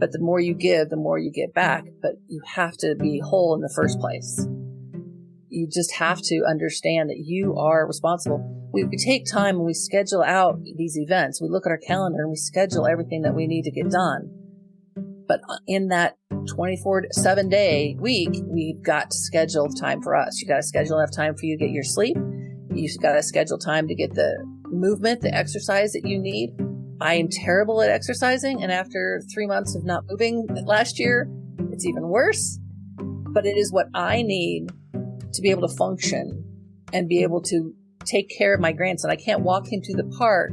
But the more you give, the more you get back. But you have to be whole in the first place. You just have to understand that you are responsible. We take time and we schedule out these events. We look at our calendar and we schedule everything that we need to get done. But in that 24/7 day week, we've got to schedule time for us. You got to schedule enough time for you to get your sleep. You've got to schedule time to get the movement, the exercise that you need. I am terrible at exercising, and after 3 months of not moving last year, it's even worse. But it is what I need to be able to function and be able to take care of my grandson. I can't walk him to the park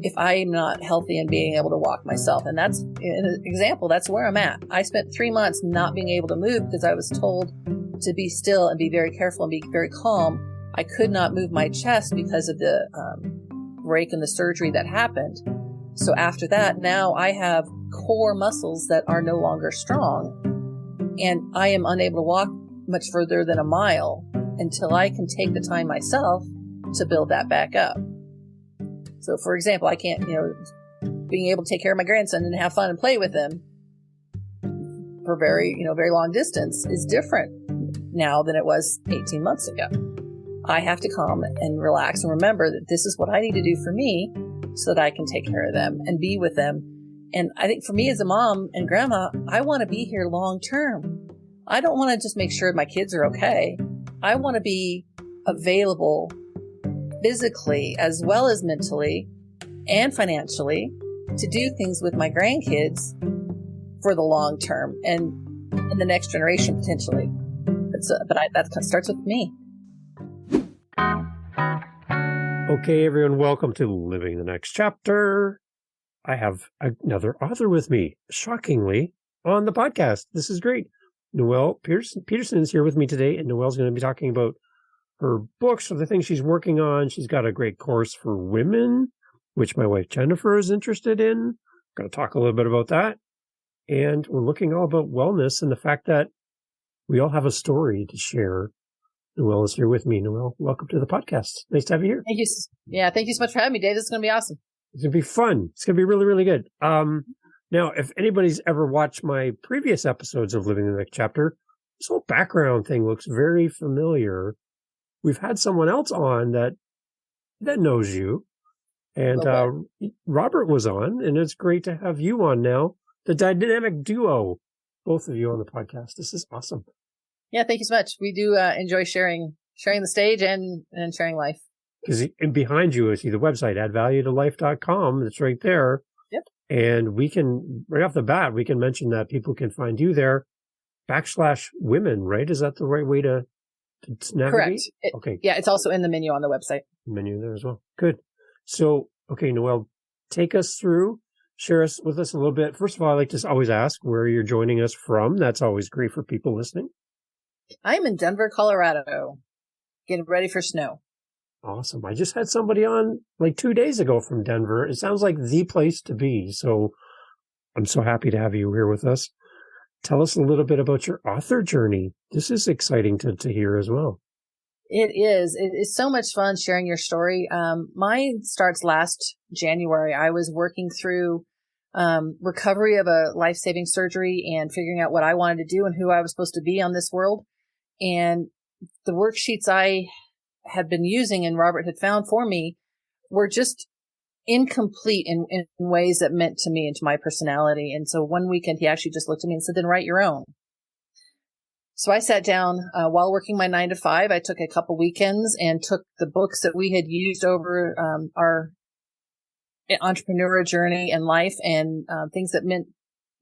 if I am not healthy and being able to walk myself. And that's an example. That's where I'm at. I spent 3 months not being able to move because I was told to be still and be very careful and be very calm. I could not move my chest because of the break in the surgery that happened. So after that, now I have core muscles that are no longer strong, and I am unable to walk much further than a mile until I can take the time myself to build that back up. So for example, I can't, being able to take care of my grandson and have fun and play with him for very long distance is different now than it was 18 months ago. I have to calm and relax and remember that this is what I need to do for me so that I can take care of them and be with them. And I think for me as a mom and grandma, I want to be here long term. I don't want to just make sure my kids are okay. I want to be available physically as well as mentally and financially to do things with my grandkids for the long term and in the next generation potentially. That starts with me. Okay, everyone, welcome to Living the Next Chapter. I have another author with me, shockingly, on the podcast. This is great. Noelle Peterson is here with me today, and Noelle's going to be talking about her books or the things she's working on. She's got a great course for women, which my wife Jennifer is interested in. I'm going to talk a little bit about that. And we're looking all about wellness and the fact that we all have a story to share. Noelle is here with me. Noelle, welcome to the podcast. Nice to have you here. Thank you. Yeah, thank you so much for having me, Dave. This is going to be awesome. It's going to be fun. It's going to be really, really good. Now, if anybody's ever watched my previous episodes of Living the Next Chapter, this whole background thing looks very familiar. We've had someone else on that knows you, and Robert was on, and it's great to have you on now. The dynamic duo, both of you on the podcast. This is awesome. Yeah, thank you so much. We do enjoy sharing the stage and sharing life. Because behind you is the website, addvaluetolife.com. It's right there. Yep. And we can, right off the bat, we can mention that people can find you there, /women, right? Is that the right way to navigate? Correct. Okay. Yeah, it's also in the menu on the website. Menu there as well. Good. So, okay, Noelle, take us through, share with us a little bit. First of all, I like to always ask where you're joining us from. That's always great for people listening. I'm in Denver, Colorado, getting ready for snow. Awesome. I just had somebody on like 2 days ago from Denver. It sounds like the place to be. So I'm so happy to have you here with us. Tell us a little bit about your author journey. This is exciting to hear as well. It is. It is so much fun sharing your story. Mine starts last January. I was working through recovery of a life-saving surgery and figuring out what I wanted to do and who I was supposed to be on this world. And the worksheets I had been using and Robert had found for me were just incomplete in ways that meant to me and to my personality. And so one weekend he actually just looked at me and said, then write your own. So I sat down while working my 9 to 5. I took a couple weekends and took the books that we had used over our entrepreneur journey and life and things that meant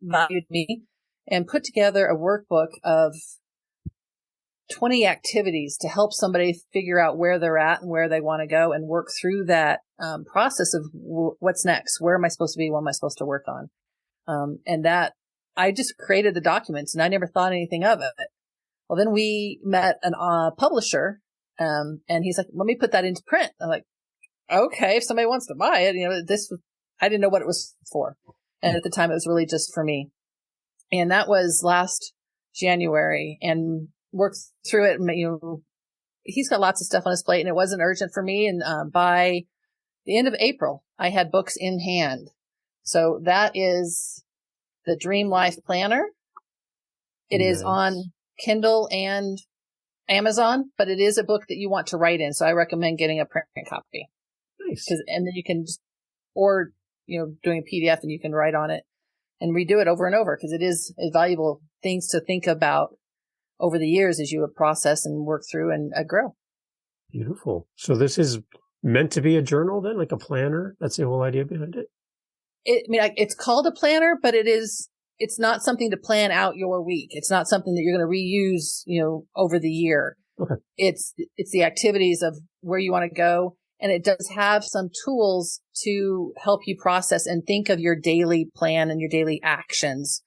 value to me and put together a workbook of 20 activities to help somebody figure out where they're at and where they want to go and work through that process of what's next. Where am I supposed to be? What am I supposed to work on? And that I just created the documents and I never thought anything of it. Well, then we met a publisher and he's like, let me put that into print. I'm like, okay, if somebody wants to buy it, I didn't know what it was for. And at the time it was really just for me. And that was last January and worked through it. And, he's got lots of stuff on his plate and it wasn't urgent for me. And by the end of April, I had books in hand. So that is the Dream Life Planner. It is on Kindle and Amazon, but it is a book that you want to write in. So I recommend getting a print copy. Nice. And then you can just, or, doing a PDF and you can write on it and redo it over and over, because it is valuable things to think about over the years as you process and work through and grow. Beautiful. So this is meant to be a journal then, like a planner? That's the whole idea behind it? It's called a planner, but it's not something to plan out your week. It's not something that you're going to reuse, over the year. Okay. It's the activities of where you want to go. And it does have some tools to help you process and think of your daily plan and your daily actions,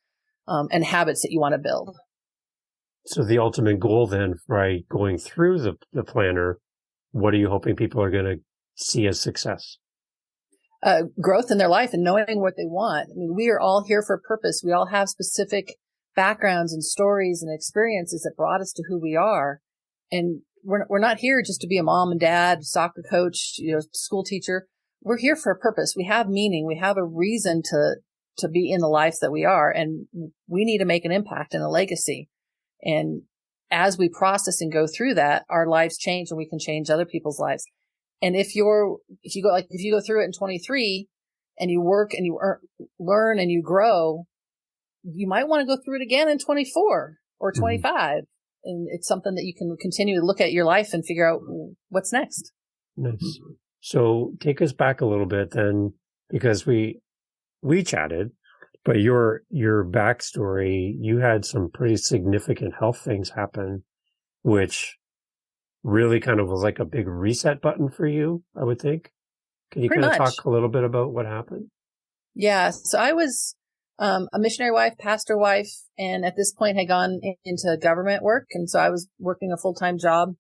and habits that you want to build. So the ultimate goal then, by going through the planner, what are you hoping people are going to see as success? Growth in their life and knowing what they want. I mean, we are all here for a purpose. We all have specific backgrounds and stories and experiences that brought us to who we are. And we're not here just to be a mom and dad, soccer coach, school teacher. We're here for a purpose. We have meaning. We have a reason to be in the life that we are. And we need to make an impact and a legacy. And as we process and go through that, our lives change and we can change other people's lives. And if you go through it in 23 and you work and you learn and you grow, you might want to go through it again in 24 or 25. Mm-hmm. And it's something that you can continue to look at your life and figure out what's next. Nice. So take us back a little bit then, because we chatted, but your backstory, you had some pretty significant health things happen, which really kind of was like a big reset button for you, I would think. Can you kind of talk a little bit about what happened? Yeah. So I was a missionary wife, pastor wife, and at this point had gone into government work. And so I was working a full-time job,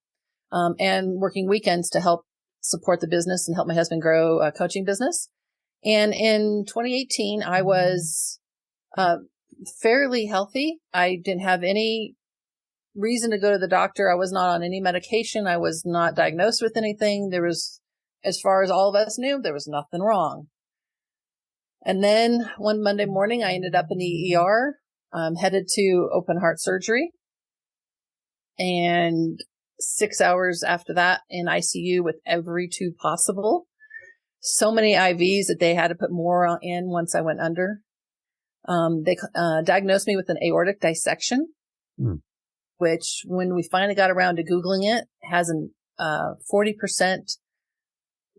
and working weekends to help support the business and help my husband grow a coaching business. And in 2018, I was fairly healthy. I didn't have any reason to go to the doctor. I was not on any medication. I was not diagnosed with anything. There was, as far as all of us knew, there was nothing wrong. And then one Monday morning, I ended up in the ER, headed to open heart surgery. And 6 hours after that in ICU with every tube possible. So many IVs that they had to put more in once I went under. They diagnosed me with an aortic dissection. Which when we finally got around to Googling it, has a 40%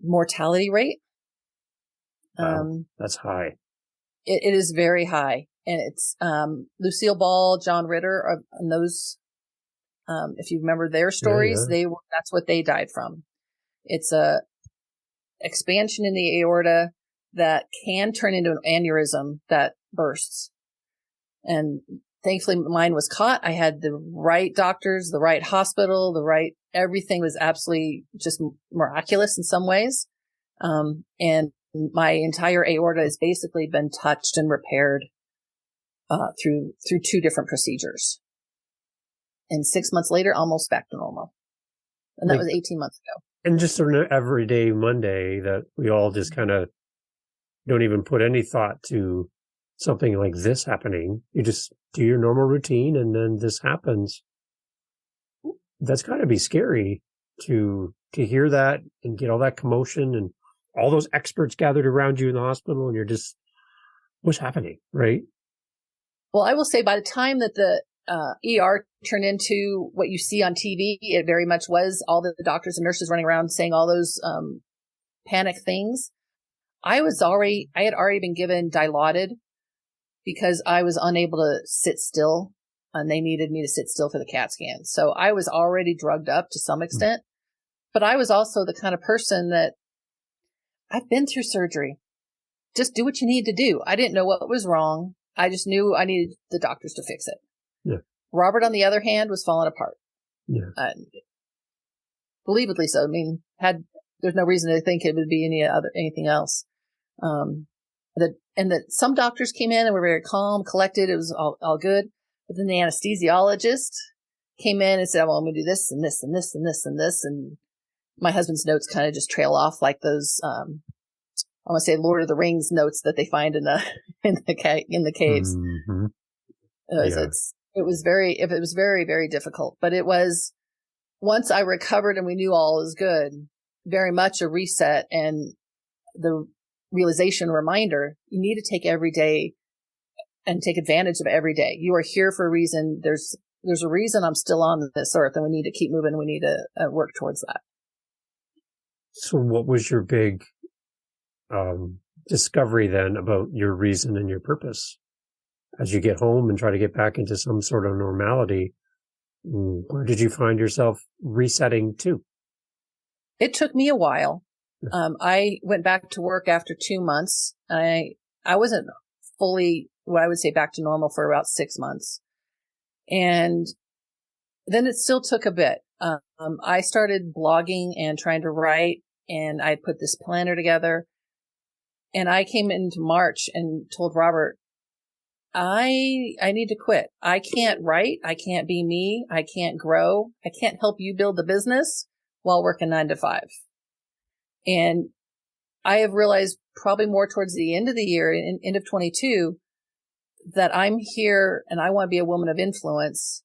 mortality rate. Wow, that's high. It is very high. And it's Lucille Ball, John Ritter, and those, if you remember their stories, that's what they died from. It's a expansion in the aorta that can turn into an aneurysm that bursts. And thankfully, mine was caught. I had the right doctors, the right hospital, everything was absolutely just miraculous in some ways. And my entire aorta has basically been touched and repaired, through 2 different procedures. And 6 months later, almost back to normal. And that was 18 months ago. And just an everyday Monday that we all just kind of don't even put any thought to something like this happening. You just do your normal routine and then this happens. That's got to be scary to hear that and get all that commotion and all those experts gathered around you in the hospital and you're just, what's happening, right? Well, I will say by the time that the ER turned into what you see on TV, it very much was all the doctors and nurses running around saying all those panic things. I had already been given Dilaudid because I was unable to sit still and they needed me to sit still for the CAT scan. So I was already drugged up to some extent, but I was also the kind of person that I've been through surgery. Just do what you need to do. I didn't know what was wrong. I just knew I needed the doctors to fix it. Yeah. Robert, on the other hand, was falling apart. Yeah. Believably so. I mean, there's no reason to think it would be anything else. That some doctors came in and were very calm, collected. It was all good. But then the anesthesiologist came in and said, well, I'm going to do this and this and this and this and this. And my husband's notes kind of just trail off like those, I want to say Lord of the Rings notes that they find in the in the caves. Mm-hmm. It was very, very difficult, but it was, once I recovered and we knew all was good, very much a reset and the realization reminder, you need to take every day and take advantage of every day. You are here for a reason. There's a reason I'm still on this earth, and we need to keep moving. We need to work towards that. So what was your big discovery then about your reason and your purpose? As you get home and try to get back into some sort of normality, where did you find yourself resetting to? It took me a while. I went back to work after 2 months. I wasn't fully, what I would say, back to normal for about 6 months. And then it still took a bit. I started blogging and trying to write, and I put this planner together. And I came into March and told Robert, I need to quit. I can't write. I can't be me. I can't grow. I can't help you build the business while working 9 to 5. And I have realized probably more towards the end of the year, end of 22, that I'm here and I want to be a woman of influence.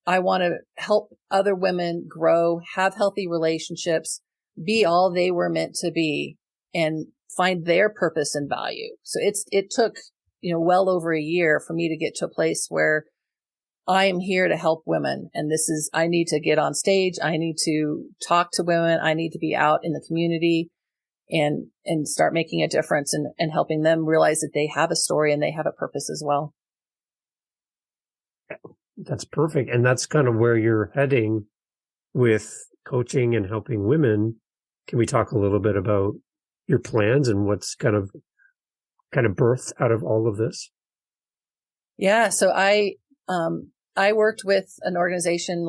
I want to help other women grow, have healthy relationships, be all they were meant to be, and find their purpose and value. So it took, well over a year for me to get to a place where I am here to help women. And I need to get on stage. I need to talk to women. I need to be out in the community and start making a difference and helping them realize that they have a story and they have a purpose as well. That's perfect. And that's kind of where you're heading with coaching and helping women. Can we talk a little bit about your plans and what's kind of birthed out of all of this? Yeah. So I worked with an organization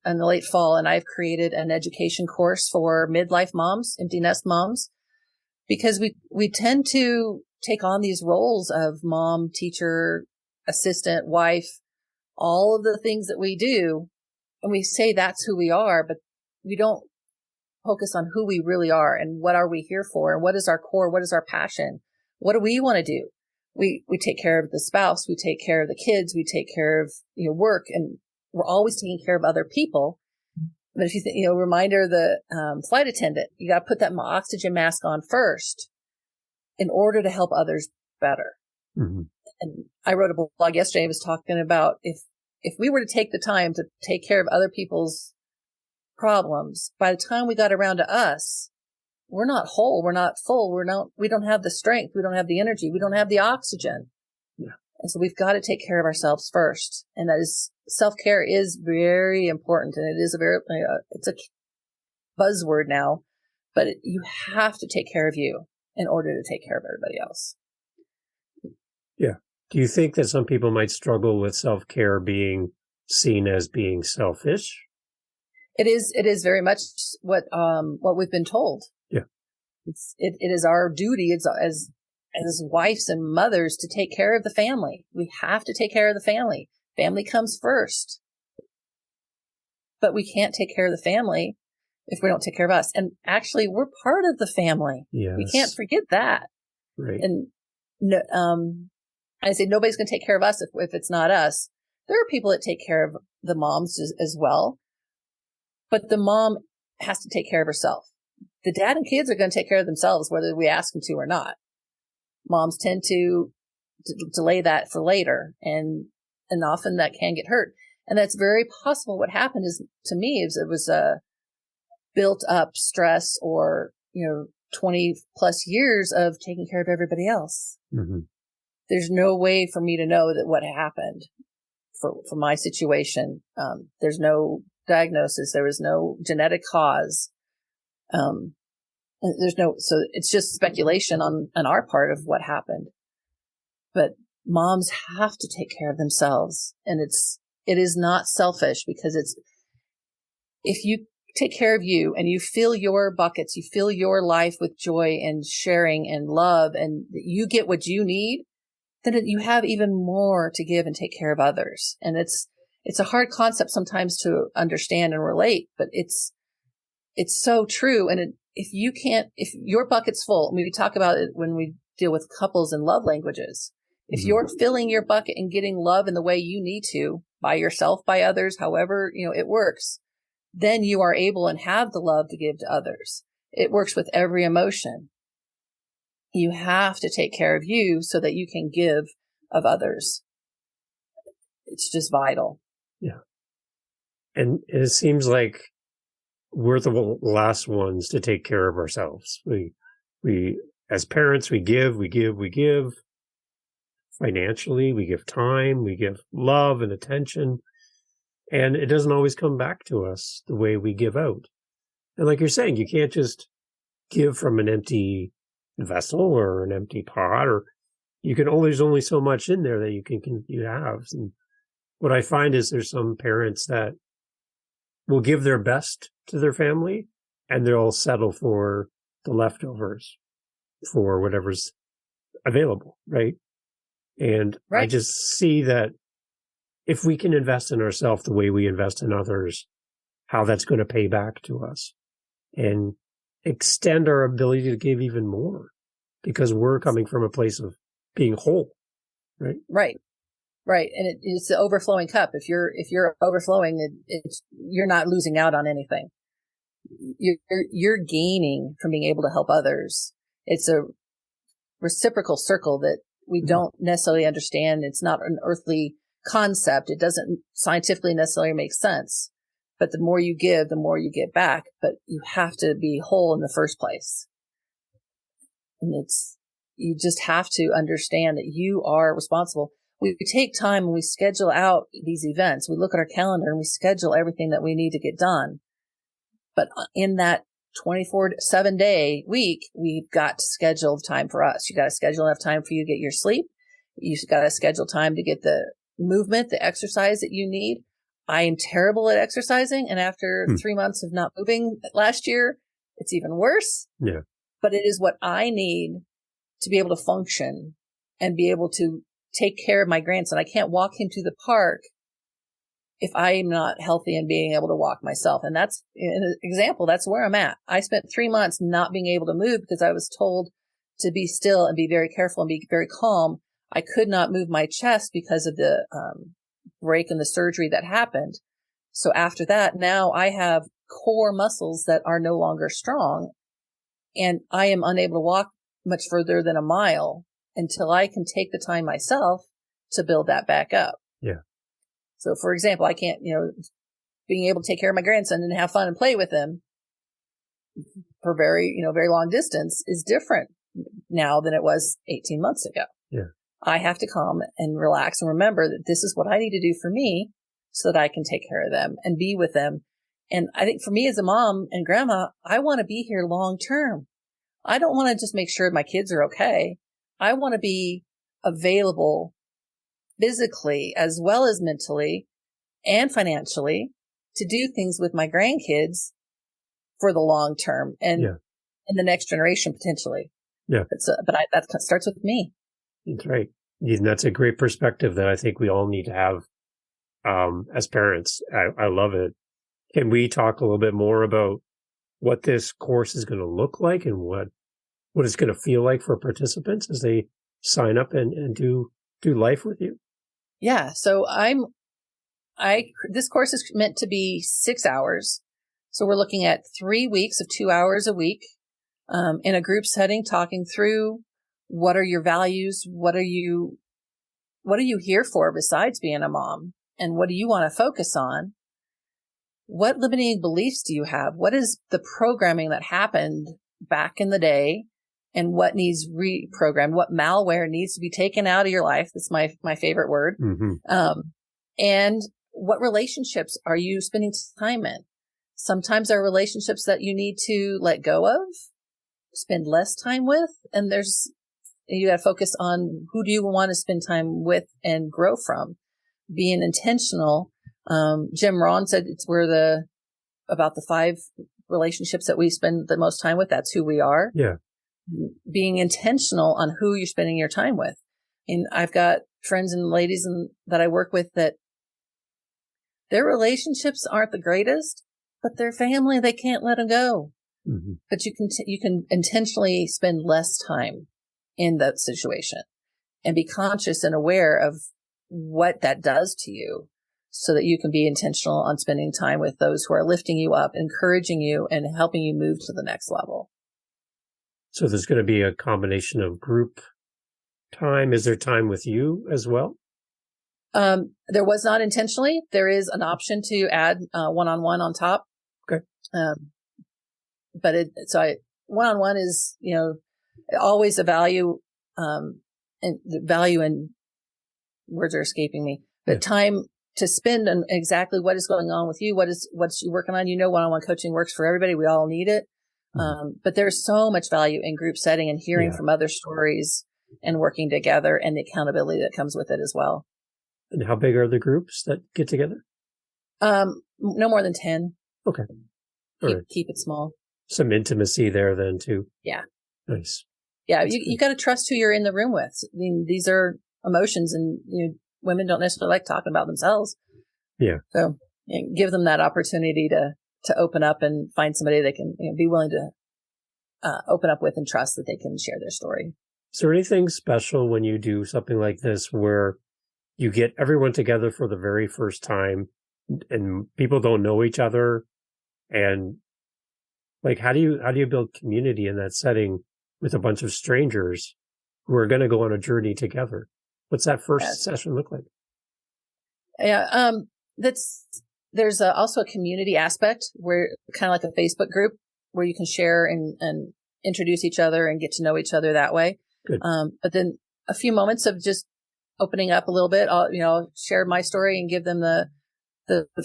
in the late fall, and I've created an education course for midlife moms, empty nest moms, because we tend to take on these roles of mom, teacher, assistant, wife, all of the things that we do. And we say that's who we are, but we don't focus on who we really are and what are we here for and what is our core, what is our passion, what do we want to do. We take care of the spouse, we take care of the kids, we take care of work, and we're always taking care of other people. But if you think, reminder, the flight attendant, you got to put that oxygen mask on first in order to help others better. Mm-hmm. And I wrote a blog yesterday. I was talking about if we were to take the time to take care of other people's problems, by the time we got around to us, we're not whole. We're not full. We don't have the strength. We don't have the energy. We don't have the oxygen. Yeah. And so we've got to take care of ourselves first. And that is, self-care is very important. And it is it's a buzzword now, but you have to take care of you in order to take care of everybody else. Yeah. Do you think that some people might struggle with self-care being seen as being selfish? It is very much what we've been told. Yeah. It is our duty. It's as wives and mothers to take care of the family. We have to take care of the family. Family comes first. But we can't take care of the family if we don't take care of us. And actually, we're part of the family. Yes. We can't forget that. Right. And I say nobody's going to take care of us if it's not us. There are people that take care of the moms as well. But the mom has to take care of herself. The dad and kids are going to take care of themselves, whether we ask them to or not. Moms tend to delay that for later, and often that can get hurt. And that's very possible. What happened to me is it was a built up stress or, 20 plus years of taking care of everybody else. Mm-hmm. There's no way for me to know that what happened for my situation. There's no diagnosis. There was no genetic cause. So it's just speculation on our part of what happened. But moms have to take care of themselves. And it is not selfish, because if you take care of you and you fill your buckets, you fill your life with joy and sharing and love, and you get what you need, then you have even more to give and take care of others. And it's a hard concept sometimes to understand and relate, but it's so true. And if your bucket's full, I mean, we talk about it when we deal with couples and love languages. If you're filling your bucket and getting love in the way you need to, by yourself, by others, however, it works, then you are able and have the love to give to others. It works with every emotion. You have to take care of you so that you can give of others. It's just vital. Yeah. And it seems like we're the last ones to take care of ourselves. We, as parents, we give. Financially, we give time, we give love and attention, and it doesn't always come back to us the way we give out. And like you're saying, you can't just give from an empty vessel or an empty pot, or there's only so much in there that you have. And what I find is there's some parents that will give their best to their family, and they'll settle for the leftovers, for whatever's available, right? And Right. I just see that if we can invest in ourselves the way we invest in others, how that's going to pay back to us and extend our ability to give even more, because we're coming from a place of being whole, right? Right. And it's the overflowing cup. If you're overflowing, you're not losing out on anything. You're gaining from being able to help others. It's a reciprocal circle that we don't necessarily understand. It's not an earthly concept. It doesn't scientifically necessarily make sense. But the more you give, the more you get back. But you have to be whole in the first place. And you just have to understand that you are responsible. We take time and we schedule out these events. We look at our calendar and we schedule everything that we need to get done. But in that 24/7 day week, we've got to schedule time for us. You got to schedule enough time for you to get your sleep. You've got to schedule time to get the movement, the exercise that you need. I am terrible at exercising. And after 3 months of not moving last year, it's even worse. Yeah. But it is what I need to be able to function and be able to take care of my grandson. I can't walk him to the park if I'm not healthy and being able to walk myself. And that's an example. That's where I'm at. I spent 3 months not being able to move because I was told to be still and be very careful and be very calm. I could not move my chest because of the break in the surgery that happened. So after that, now I have core muscles that are no longer strong, and I am unable to walk much further than a mile until I can take the time myself to build that back up. Yeah. So for example, I can't, being able to take care of my grandson and have fun and play with him for very long distance is different now than it was 18 months ago. Yeah. I have to calm and relax and remember that this is what I need to do for me so that I can take care of them and be with them. And I think for me as a mom and grandma, I want to be here long term. I don't want to just make sure my kids are okay. I want to be available physically as well as mentally and financially to do things with my grandkids for the long term and the next generation potentially. Yeah. That starts with me. That's right. And that's a great perspective that I think we all need to have as parents. I love it. Can we talk a little bit more about what this course is going to look like and what it's going to feel like for participants as they sign up and do life with you? Yeah. So this course is meant to be 6 hours. So we're looking at 3 weeks of 2 hours a week, in a group setting, talking through what are your values? What are you here for besides being a mom? And what do you want to focus on? What limiting beliefs do you have? What is the programming that happened back in the day? And what needs reprogrammed? What malware needs to be taken out of your life? That's my favorite word. Mm-hmm. And what relationships are you spending time in? Sometimes there are relationships that you need to let go of, spend less time with. And you got to focus on who do you want to spend time with and grow from. Being intentional. Jim Rohn said about the 5 relationships that we spend the most time with. That's who we are. Yeah. Being intentional on who you're spending your time with. And I've got friends and ladies that I work with that their relationships aren't the greatest, but their family, they can't let them go. but you can intentionally spend less time in that situation and be conscious and aware of what that does to you so that you can be intentional on spending time with those who are lifting you up, encouraging you, and helping you move to the next level. So there's going to be a combination of group time. Is there time with you as well? There was not intentionally. There is an option to add one-on-one on top. Okay. But one-on-one is, always a value, and the value in words are escaping me, but time to spend on exactly what is going on with you. What's you working on? One-on-one coaching works for everybody. We all need it. But there's so much value in group setting and hearing from other stories and working together and the accountability that comes with it as well. And how big are the groups that get together? No more than 10. Okay. Keep it small. Some intimacy there then too. Yeah. Nice. Yeah. You got to trust who you're in the room with. I mean, these are emotions and women don't necessarily like talking about themselves. Yeah. So give them that opportunity to open up and find somebody they can be willing to open up with and trust that they can share their story. Is there anything special when you do something like this where you get everyone together for the very first time and people don't know each other? And like, how do you build community in that setting with a bunch of strangers who are going to go on a journey together? What's that first session look like? Yeah. There's also a community aspect where kind of like a Facebook group where you can share and introduce each other and get to know each other that way. Good. But then a few moments of just opening up a little bit. I'll share my story and give them the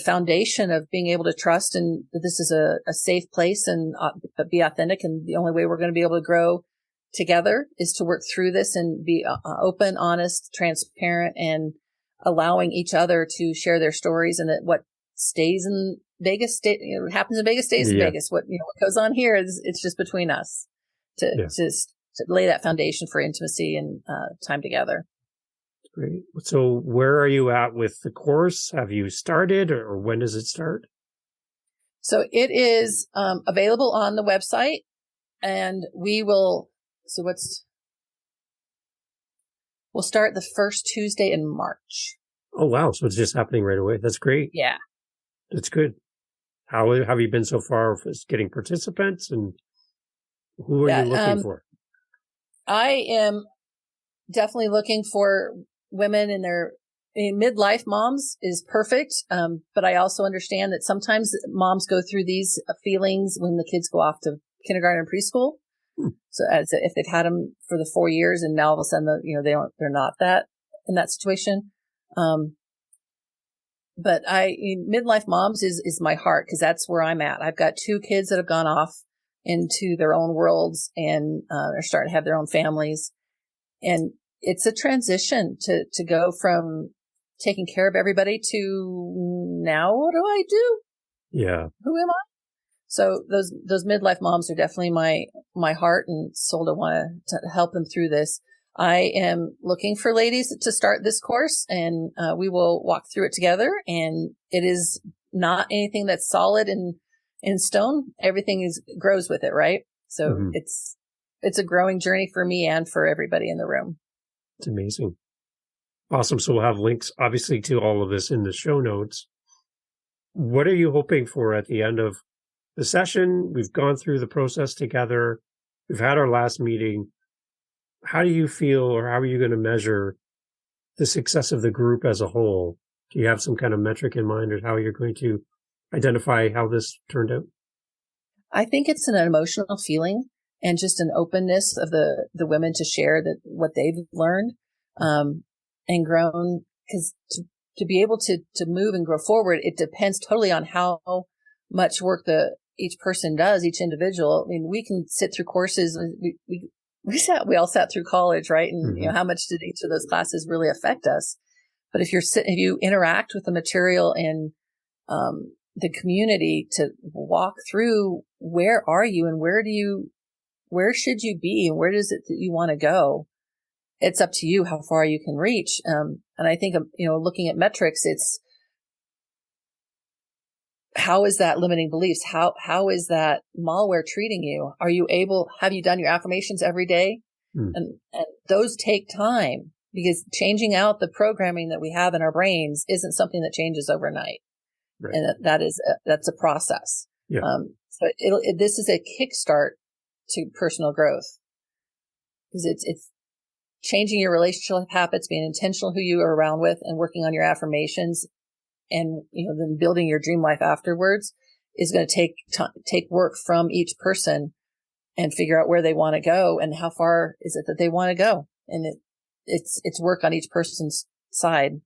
foundation of being able to trust and that this is a safe place and but be authentic. And the only way we're going to be able to grow together is to work through this and be open, honest, transparent, and allowing each other to share their stories. And that what stays in Vegas, what happens in Vegas stays in Vegas. What goes on here it's just between us to lay that foundation for intimacy and time together. Great. So where are you at with the course? Have you started or when does it start? So it is available on the website and we will, we'll start the first Tuesday in March. Oh, wow. So it's just happening right away. That's great. Yeah. That's good. How have you been so far with getting participants and who are you looking for? I am definitely looking for women in midlife. Moms is perfect. But I also understand that sometimes moms go through these feelings when the kids go off to kindergarten and preschool. So as if they've had them for the 4 years and now all of a sudden, they're not that in that situation. But midlife moms is my heart because that's where I'm at. I've got 2 kids that have gone off into their own worlds and are starting to have their own families. And it's a transition to go from taking care of everybody to now what do I do? Yeah. Who am I? So those midlife moms are definitely my heart and soul to want to help them through this. I am looking for ladies to start this course and we will walk through it together. And it is not anything that's solid in stone. Everything grows with it, right? So it's a growing journey for me and for everybody in the room. It's amazing. Awesome. So we'll have links, obviously, to all of this in the show notes. What are you hoping for at the end of the session? We've gone through the process together. We've had our last meeting. How do you feel, or how are you going to measure the success of the group as a whole? Do you have some kind of metric in mind, or how you're going to identify how this turned out? I think it's an emotional feeling and just an openness of the women to share what they've learned and grown. Because to be able to move and grow forward, it depends totally on how much work each person does, each individual. I mean, we can sit through courses. We all sat through college, right? And how much did each of those classes really affect us? But if you interact with the material and the community to walk through, where are you and where should you be and where does it that you want to go? It's up to you how far you can reach. And I think, looking at metrics, how is that limiting beliefs? How is that malware treating you? Have you done your affirmations every day? And those take time, because changing out the programming that we have in our brains isn't something that changes overnight. Right. And that's a process. Yeah. So this is a kickstart to personal growth, because it's changing your relationship habits, being intentional who you are around with, and working on your affirmations, and then building your dream life afterwards is going to take work from each person, and figure out where they want to go and how far is it that they want to go. And it's work on each person's side.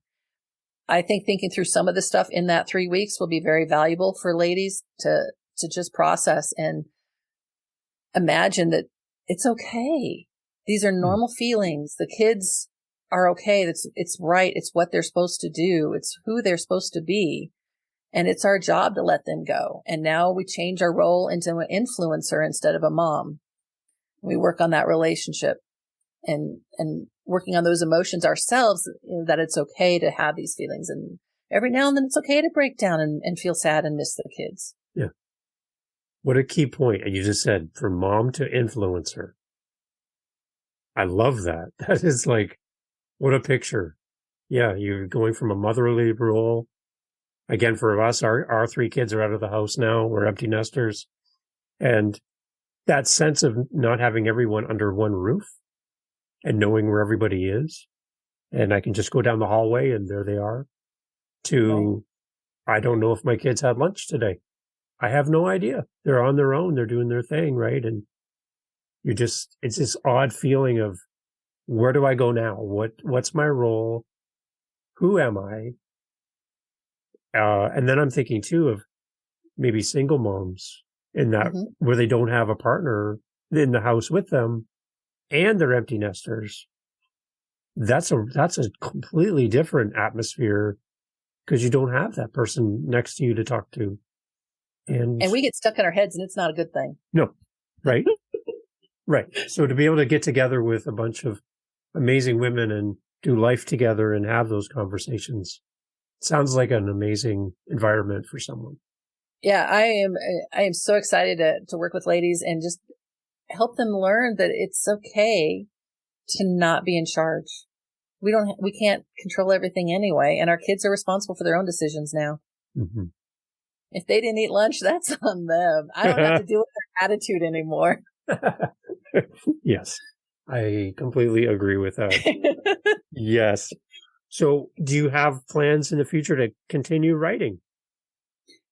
I think thinking through some of the stuff in that 3 weeks will be very valuable for ladies to just process and imagine that it's okay. These are normal feelings. The kids are okay. It's right. It's what they're supposed to do. It's who they're supposed to be. And it's our job to let them go. And now we change our role into an influencer instead of a mom. We work on that relationship and working on those emotions ourselves, that it's okay to have these feelings. And every now and then it's okay to break down and feel sad and miss the kids. Yeah. What a key point. And you just said, from mom to influencer. I love that. That is like, what a picture. Yeah. You're going from a motherly role. Again, for us, our 3 kids are out of the house now. We're empty nesters. And that sense of not having everyone under one roof and knowing where everybody is, and I can just go down the hallway and there they are, to, right. I don't know if my kids had lunch today. I have no idea. They're on their own. They're doing their thing, right? And it's this odd feeling of, where do I go now? What's my role? Who am I? And then I'm thinking too of maybe single moms in that where they don't have a partner in the house with them and they're empty nesters. That's a completely different atmosphere, because you don't have that person next to you to talk to. And we get stuck in our heads, and it's not a good thing. No. Right. Right. So to be able to get together with a bunch of amazing women and do life together and have those conversations sounds like an amazing environment for someone. Yeah, I am so excited to work with ladies and just help them learn that it's okay to not be in charge. We can't control everything anyway, and our kids are responsible for their own decisions now. Mm-hmm. If they didn't eat lunch, that's on them. I don't have to deal with their attitude anymore. Yes, I completely agree with that. Yes. So do you have plans in the future to continue writing?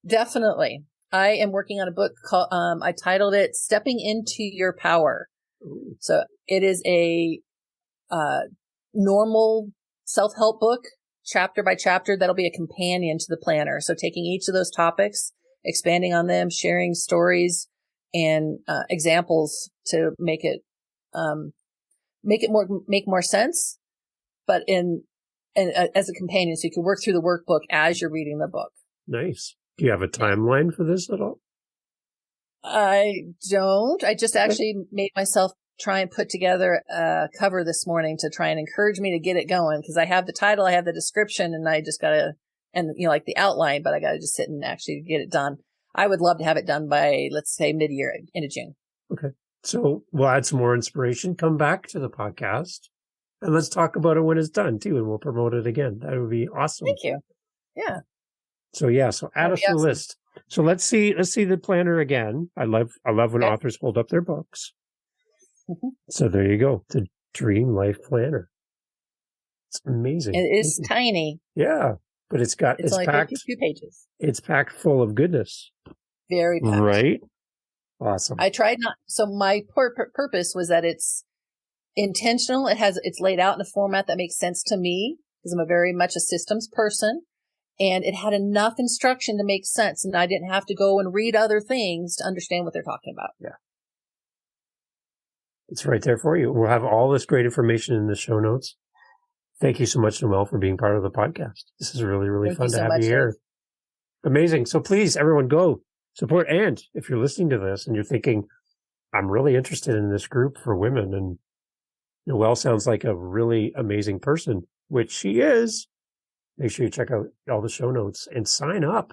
Definitely. I am working on a book called, I titled it Stepping Into Your Power. Ooh. So it is a normal self-help book, chapter by chapter, that'll be a companion to the planner. So taking each of those topics, expanding on them, sharing stories and examples to make it more sense, but as a companion, so you can work through the workbook as you're reading the book. Nice. Do you have a timeline for this at all? I don't. I just actually made myself try and put together a cover this morning to try and encourage me to get it going, because I have the title, I have the description, and I just gotta, and like the outline, but I gotta just sit and actually get it done. I would love to have it done by, let's say, mid-year, into June. Okay. So we'll add some more inspiration, come back to the podcast, and let's talk about it when it's done too, and we'll promote it again. That would be awesome. Thank you. Yeah. So add us to the list. So let's see the planner again. I love when authors hold up their books. Mm-hmm. So there you go. The Dream Life Planner. It's amazing. It is tiny. Yeah. But it's only packed 52 pages. It's packed full of goodness. Very packed. Right? Awesome. I tried not, so my purpose was that it's intentional. It's laid out in a format that makes sense to me, because I'm very much a systems person. And it had enough instruction to make sense, and I didn't have to go and read other things to understand what they're talking about. Yeah. It's right there for you. We'll have all this great information in the show notes. Thank you so much, Noelle, for being part of the podcast. This is really, really fun to have you here. Amazing. So please, everyone, go support. And if you're listening to this and you're thinking, I'm really interested in this group for women, and Noelle sounds like a really amazing person, which she is, make sure you check out all the show notes and sign up.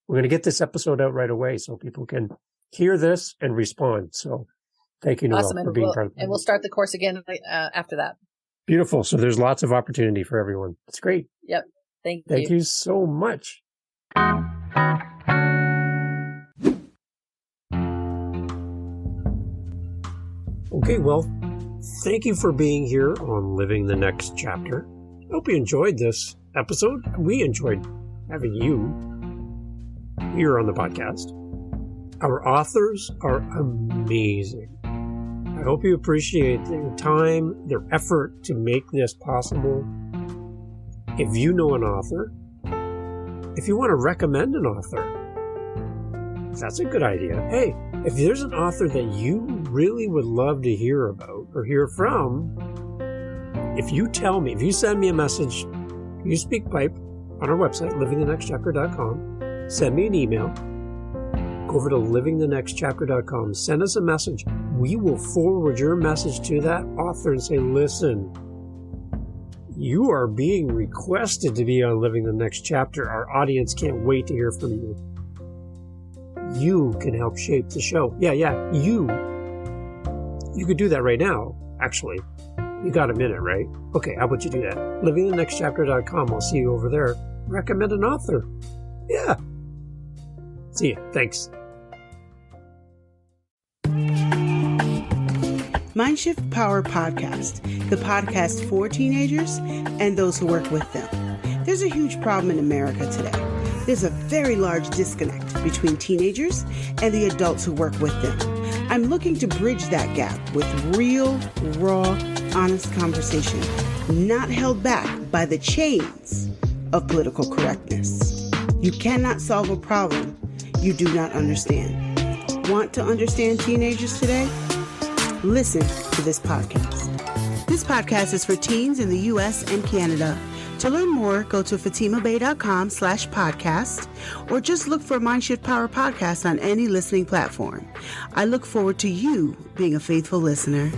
we're going to get this episode out right away so people can hear this and respond. So thank you, Noelle, Awesome. for being part of it. And we'll start the course again after that. Beautiful. So there's lots of opportunity for everyone. It's great. Yep. Thank you. Thank you so much. Okay, well, thank you for being here on Living the Next Chapter. I hope you enjoyed this episode. We enjoyed having you here on the podcast. Our authors are amazing. I hope you appreciate their time, their effort to make this possible. If you know an author, if you want to recommend an author, that's a good idea. Hey, if there's an author that you really would love to hear about or hear from, if you tell me, if you send me a message, you speak pipe on our website, livingthenextchapter.com, send me an email, go over to livingthenextchapter.com, send us a message. We will forward your message to that author and say, listen, you are being requested to be on Living the Next Chapter. Our audience can't wait to hear from you. You can help shape the show. Yeah, you. You could do that right now, actually. You got a minute, right? Okay, how about you do that? livingthenextchapter.com. I'll see you over there. Recommend an author. Yeah. See ya. Thanks. Mindshift Power Podcast, the podcast for teenagers and those who work with them. There's a huge problem in America today. There's a very large disconnect between teenagers and the adults who work with them. I'm looking to bridge that gap with real, raw, honest conversation, not held back by the chains of political correctness. You cannot solve a problem you do not understand. Want to understand teenagers today? Listen to this podcast. This podcast is for teens in the U.S. and Canada. To learn more, go to fatimabay.com/podcast or just look for Mindshift Power Podcast on any listening platform. I look forward to you being a faithful listener.